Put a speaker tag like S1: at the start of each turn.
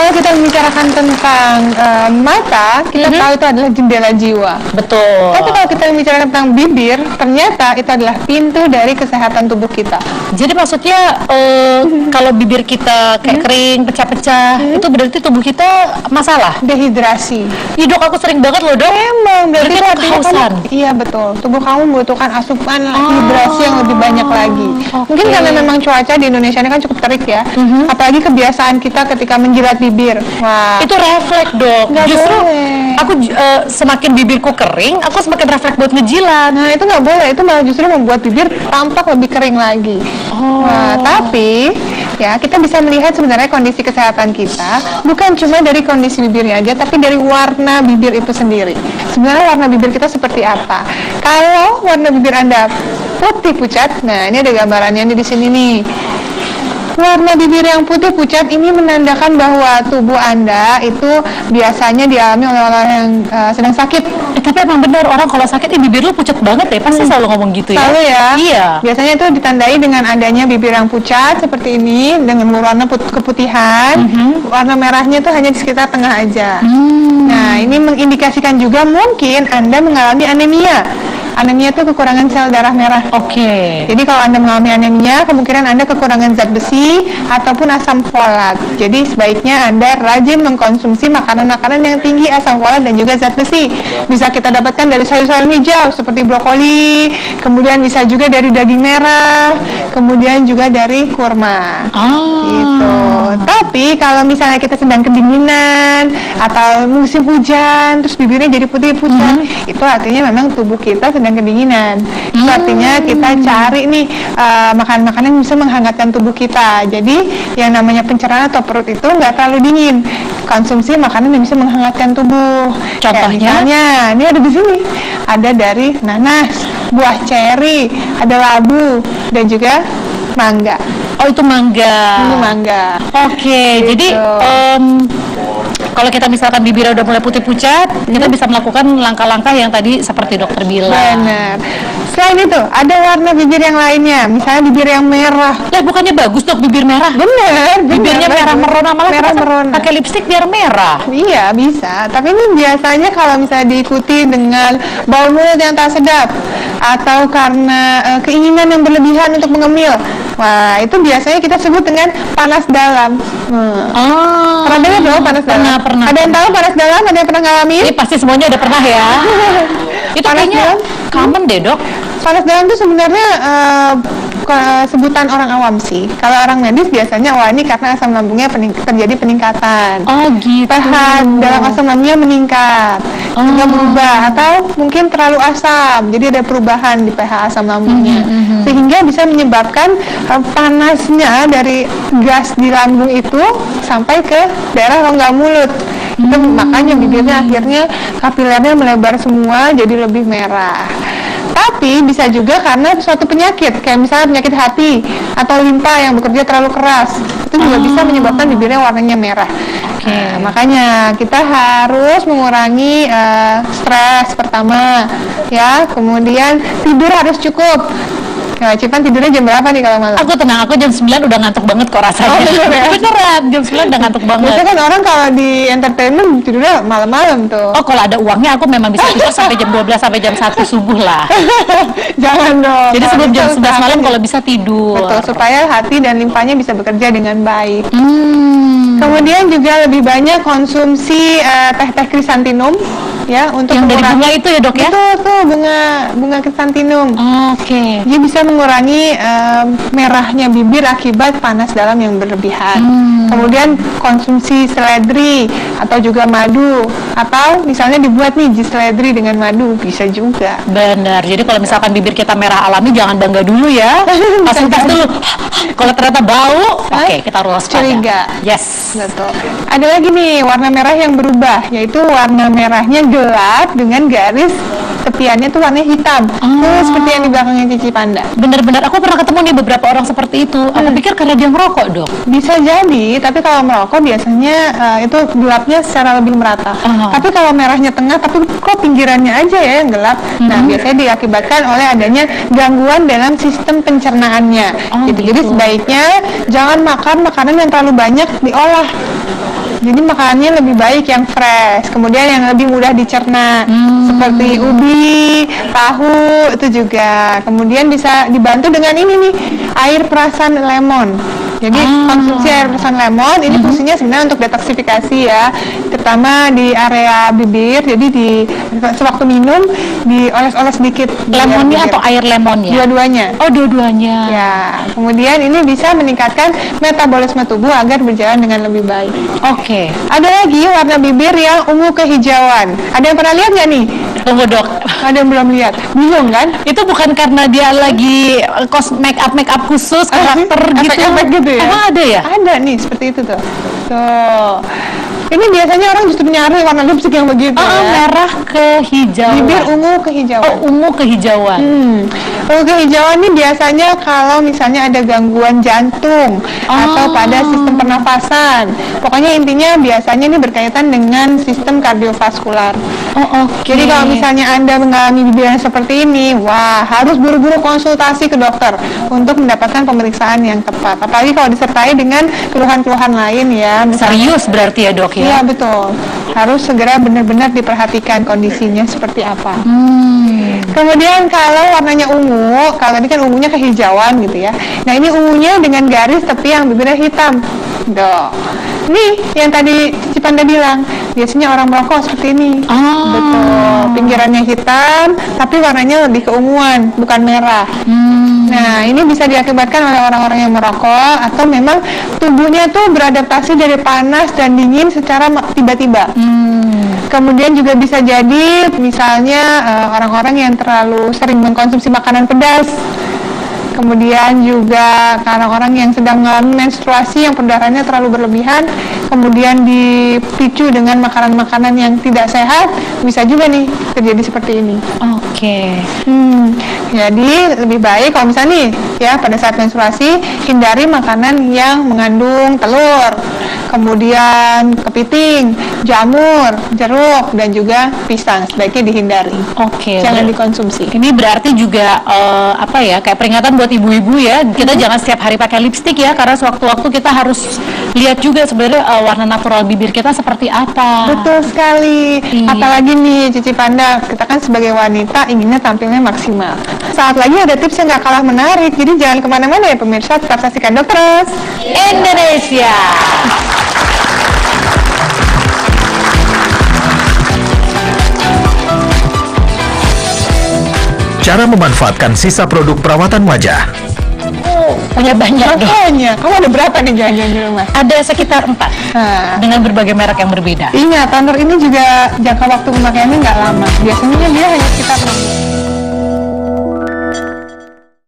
S1: kalau kita membicarakan tentang mata, kita tahu itu adalah jendela jiwa.
S2: Betul.
S1: Tapi kalau kita membicarakan tentang bibir, ternyata itu adalah pintu dari kesehatan tubuh kita.
S2: Jadi maksudnya kalau bibir kita kayak kering, pecah-pecah, itu berarti tubuh kita masalah.
S1: Dehidrasi.
S2: Ih dok, aku sering banget loh dok.
S1: Emang berarti
S2: Berarti
S1: artinya
S2: kehausan.
S1: iya betul. Tubuh kamu membutuhkan asupan hidrasi yang lebih banyak lagi. Mungkin karena memang cuaca di Indonesia ini kan cukup terik ya. Apalagi kebiasaan kita ketika menjilat bibir. Wah.
S2: Itu refleks dok.
S1: Nggak
S2: Justru
S1: boleh.
S2: aku semakin bibirku kering, aku semakin refleks buat ngejilat.
S1: Nah itu nggak boleh, itu malah justru membuat bibir tampak lebih kering lagi. Nah, tapi ya kita bisa melihat sebenarnya kondisi kesehatan kita bukan cuma dari kondisi bibirnya aja, tapi dari warna bibir itu sendiri. Sebenarnya warna bibir kita seperti apa? Kalau warna bibir Anda putih pucat, nah ini ada gambarannya nih di sini nih. Warna bibir yang putih pucat ini menandakan bahwa tubuh Anda itu biasanya dialami oleh orang yang sedang sakit.
S2: Tapi emang benar, orang kalau sakit bibir lu pucat banget ya, pasti selalu ngomong gitu ya.
S1: Selalu ya.
S2: Iya.
S1: Biasanya itu ditandai dengan adanya bibir yang pucat seperti ini dengan warna keputihan. Warna merahnya itu hanya di sekitar tengah aja. Nah, ini mengindikasikan juga mungkin Anda mengalami anemia. Anemia itu kekurangan sel darah merah.
S2: Oke.
S1: Jadi kalau Anda mengalami anemia, kemungkinan Anda kekurangan zat besi ataupun asam folat. Jadi sebaiknya Anda rajin mengkonsumsi makanan-makanan yang tinggi asam folat dan juga zat besi. Bisa kita dapatkan dari sayur-sayur hijau seperti brokoli, kemudian bisa juga dari daging merah, kemudian juga dari kurma. Gitu. Tapi kalau misalnya kita sedang kedinginan atau musim hujan, terus bibirnya jadi putih pucat, itu artinya memang tubuh kita sedang kedinginan. Itu artinya kita cari nih makanan-makanan yang bisa menghangatkan tubuh kita. Jadi yang namanya pencernaan atau perut itu nggak terlalu dingin. Konsumsi makanan yang bisa menghangatkan tubuh.
S2: Contohnya?
S1: Misalnya, ini ada di sini. Ada dari nanas, buah ceri, ada labu, dan juga mangga.
S2: Oh itu mangga.
S1: Ini mangga.
S2: Oke,
S1: Gitu.
S2: jadi kalau kita misalkan bibirnya udah mulai putih pucat, kita bisa melakukan langkah-langkah yang tadi seperti dokter bilang.
S1: Benar. Selain itu, ada warna bibir yang lainnya. Misalnya bibir yang merah.
S2: Ya bukannya bagus dok bibir merah?
S1: Benar.
S2: Bibirnya merah merona, malah
S1: merah
S2: kita
S1: merona.
S2: pakai lipstik biar merah.
S1: Iya bisa, tapi ini biasanya kalau misalnya diikuti dengan bau mulut yang tak sedap atau karena keinginan yang berlebihan untuk mengemil, wah itu biasanya kita sebut dengan panas dalam. Pernah dengar dong panas dalam?
S2: Pernah.
S1: Ada yang tahu panas dalam? Ada yang pernah ngalamin?
S2: Ini pasti semuanya udah pernah ya. Itu
S1: Panas
S2: kayaknya
S1: dalam?
S2: common deh dok.
S1: Panas dalam itu sebenarnya sebutan orang awam sih. Kalau orang medis biasanya wah ini karena asam lambungnya terjadi peningkatan.
S2: Oh gitu.
S1: pH dalam asam lambungnya meningkat sehingga berubah, atau mungkin terlalu asam jadi ada perubahan di pH asam lambungnya sehingga bisa menyebabkan panasnya dari gas di lambung itu sampai ke daerah rongga mulut. Itu makanya bibirnya akhirnya kapilernya melebar semua jadi lebih merah. Tapi bisa juga karena suatu penyakit, kayak misalnya penyakit hati atau limpa yang bekerja terlalu keras, itu juga bisa menyebabkan bibirnya warnanya merah. Nah, makanya kita harus mengurangi stres pertama, ya. Kemudian tidur harus cukup. Nah, Cipan tidurnya jam berapa nih kalau malam?
S2: Aku tenang, aku jam 9 udah ngantuk banget kok rasanya.
S1: Oh, bener ya?
S2: Beneran, jam 9 udah ngantuk banget.
S1: Biasanya kan orang kalau di entertainment tidurnya malam-malam tuh.
S2: Oh, kalau ada uangnya aku memang bisa tidur sampai jam 12 sampai jam 1 subuh lah.
S1: Jangan dong.
S2: Jadi
S1: Kalau
S2: sebelum
S1: bisa
S2: jam 11 malam
S1: usahakan
S2: kalau bisa tidur.
S1: betul, supaya hati dan limpanya bisa bekerja dengan baik. Kemudian juga lebih banyak konsumsi teh-teh krisantinum ya untuk
S2: Yang dari
S1: mengurangi-
S2: bunga itu ya dok ya?
S1: Betul tuh bunga krisantinum.
S2: Oke.
S1: Dia bisa mengurangi merahnya bibir akibat panas dalam yang berlebihan. Kemudian konsumsi seledri atau juga madu, atau misalnya dibuat nih jus seledri dengan madu bisa juga.
S2: Benar. Jadi kalau misalkan bibir kita merah alami jangan bangga dulu ya. Langsung tes dulu. Kalau ternyata bau, oke kita harus waspada.
S1: Curiga.
S2: Yes.
S1: Betul. Ada lagi nih warna merah yang berubah, yaitu warna merahnya gelap dengan garis tepiannya tuh warna hitam. Tuh seperti yang di belakangnya Cici Panda.
S2: Benar-benar aku pernah ketemu nih beberapa orang seperti itu. Aku pikir karena dia merokok dok.
S1: Bisa jadi, tapi kalau merokok biasanya itu gelapnya secara lebih merata. Tapi kalau merahnya tengah, tapi kok pinggirannya aja ya yang gelap. Nah, biasanya diakibatkan oleh adanya gangguan dalam sistem pencernaannya. Jadi
S2: gitu.
S1: Sebaiknya jangan makan makanan yang terlalu banyak diolah. Jadi makanannya lebih baik yang fresh, kemudian yang lebih mudah dicerna, seperti ubi, tahu itu juga. Kemudian bisa dibantu dengan ini nih, air perasan lemon. Jadi konsumsi air perasan lemon ini fungsinya sebenarnya untuk detoksifikasi ya, terutama di area bibir. Jadi di sewaktu minum dioles-oles sedikit.
S2: Lemonnya atau air lemonnya?
S1: Dua-duanya.
S2: Oh, dua-duanya.
S1: Ya, kemudian ini bisa meningkatkan metabolisme tubuh agar berjalan dengan lebih baik.
S2: Oke.
S1: Ada lagi warna bibir yang ungu kehijauan. Ada yang pernah lihat nggak nih?
S2: Tunggu dok.
S1: Ada yang belum lihat? Bingung kan?
S2: Itu bukan karena dia lagi make up khusus karakter gitu?
S1: Efek-efek gitu ya?
S2: Emang ada ya?
S1: Ada nih, seperti itu tuh. Tuh. Ini biasanya orang justru nyari warna lipstick yang begitu ya.
S2: Merah kehijauan.
S1: Bibir ungu kehijauan.
S2: Oh, ungu kehijauan.
S1: Ungu kehijauan ini biasanya kalau misalnya ada gangguan jantung atau pada sistem pernafasan. Pokoknya intinya biasanya ini berkaitan dengan sistem kardiovaskular.
S2: Oh, oke.
S1: Jadi kalau misalnya Anda mengalami bibir yang seperti ini, wah harus buru-buru konsultasi ke dokter untuk mendapatkan pemeriksaan yang tepat. Apalagi kalau disertai dengan keluhan-keluhan lain ya.
S2: Serius berarti ya dok ya?
S1: Iya betul. Harus segera benar-benar diperhatikan kondisinya seperti apa. Kemudian kalau warnanya ungu, kalau tadi kan ungunya kehijauan gitu ya. Nah ini ungunya dengan garis tapi yang bibirnya hitam. Nih yang tadi Cipanda bilang, biasanya orang merokok seperti ini. Betul. Pinggirannya hitam, tapi warnanya lebih keunguan, bukan merah. Nah, ini bisa diakibatkan oleh orang-orang yang merokok atau memang tubuhnya tuh beradaptasi dari panas dan dingin secara tiba-tiba. Kemudian juga bisa jadi misalnya orang-orang yang terlalu sering mengkonsumsi makanan pedas. Kemudian juga orang-orang yang sedang mengalami menstruasi yang perdarahannya terlalu berlebihan, kemudian dipicu dengan makanan-makanan yang tidak sehat, bisa juga nih terjadi seperti ini.
S2: Oke.
S1: Jadi lebih baik kalau misalnya nih ya pada saat menstruasi hindari makanan yang mengandung telur, kemudian kepiting, jamur, jeruk dan juga pisang sebaiknya dihindari.
S2: Oke.
S1: Jangan dikonsumsi.
S2: Ini berarti juga apa ya, kayak peringatan buat ibu-ibu ya. Kita jangan setiap hari pakai lipstik ya, karena sewaktu-waktu kita harus lihat juga sebenarnya warna natural bibir kita seperti apa.
S1: Betul sekali.
S2: Iya.
S1: Apalagi nih Cici Panda, kita kan sebagai wanita inginnya tampilnya maksimal. Saat lagi ada tips yang gak kalah menarik, jadi jangan kemana-mana ya pemirsa, tetap saksikan Dokter
S2: Indonesia.
S3: Cara memanfaatkan sisa produk perawatan wajah.
S2: Punya banyak dong.
S1: Makanya, kamu ada berapa nih jajan di rumah?
S2: Ada sekitar 4 dengan berbagai merek yang berbeda.
S1: Ingat, toner ini juga jangka waktu pemakaiannya nggak lama. Biasanya dia hanya sekitar 6 bulan.